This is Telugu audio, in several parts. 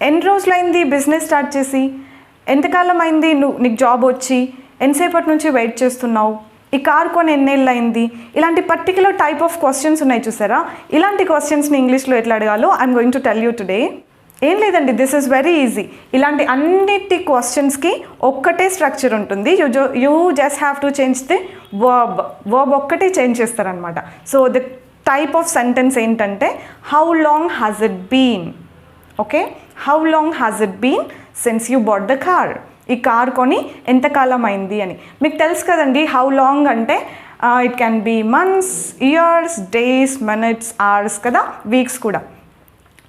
ఎన్ని రోజులైంది బిజినెస్ స్టార్ట్ చేసి, ఎంతకాలం అయింది నీకు జాబ్ వచ్చి, ఎంతసేపటి నుంచి వెయిట్ చేస్తున్నావు, ఈ కార్ కొని ఎన్నేళ్ళు అయింది, ఇలాంటి పర్టికులర్ టైప్ ఆఫ్ క్వశ్చన్స్ ఉన్నాయి చూసారా. ఇలాంటి క్వశ్చన్స్ని ఇంగ్లీష్లో ఎట్లా అడగాలో I'm going to tell you today. ఏం లేదండి, దిస్ ఈజ్ వెరీ ఈజీ. ఇలాంటి అన్నిటి క్వశ్చన్స్కి ఒక్కటే స్ట్రక్చర్ ఉంటుంది. You just have to change the verb ఒక్కటే చేంజ్ చేస్తారనమాట. So the type of sentence ఏంటంటే how long has it been. Okay, how long has it been since you bought the car. ఈ కార్ కొని ఎంతకాలం అయింది అని. మీకు తెలుసు కదండి హౌ లాంగ్ అంటే it can be months, years, days, minutes, hours కదా, వీక్స్ కూడా.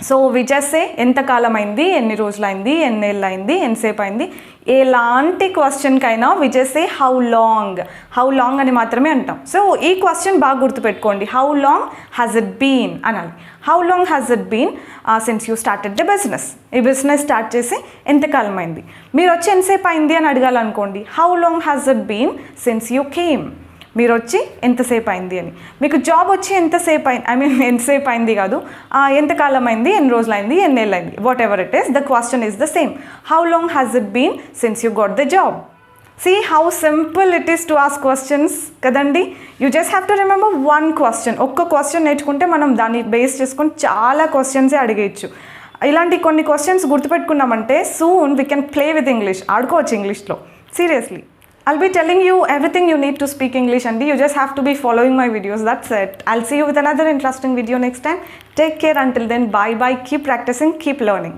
సో వి జస్ట్ సే ఎంతకాలం అయింది, ఎన్ని రోజులైంది, ఎన్నేళ్ళు అయింది, ఎంతసేపు అయింది. ఎలాంటి క్వశ్చన్కైనా we just say how long అని మాత్రమే అంటాం. సో ఈ క్వశ్చన్ బాగా గుర్తుపెట్టుకోండి, how long has it been అనాలి. How long has it been since you started the business. ఈ బిజినెస్ స్టార్ట్ చేసి ఎంతకాలం అయింది. మీరు వచ్చి ఎంతసేపు అయింది అని అడగాలనుకోండి, how long has it been since you came. మీరు వచ్చి ఎంతసేపు అయింది అని. మీకు జాబ్ వచ్చి ఎంతసేపు అయింది, ఎంతసేపు అయింది కాదు, ఎంతకాలం అయింది, ఎన్ని రోజులైంది, ఎన్నేళ్ళు అయింది, whatever it is, the question is the same. How long has it been since you got the job. See how simple it is to ask questions కదండి. You just have to remember one question. ఒక్క క్వశ్చన్ నేర్చుకుంటే మనం దాన్ని బేస్ చేసుకొని చాలా క్వశ్చన్సే అడిగేయచ్చు. ఇలాంటి కొన్ని క్వశ్చన్స్ గుర్తుపెట్టుకున్నామంటే soon we can play with English, ఆడుకోవచ్చు ఇంగ్లీష్లో. Seriously I'll be telling you everything you need to speak English and you just have to be following my videos. That's it. I'll see you with another interesting video next time. Take care until then. Bye bye. Keep practicing, keep learning.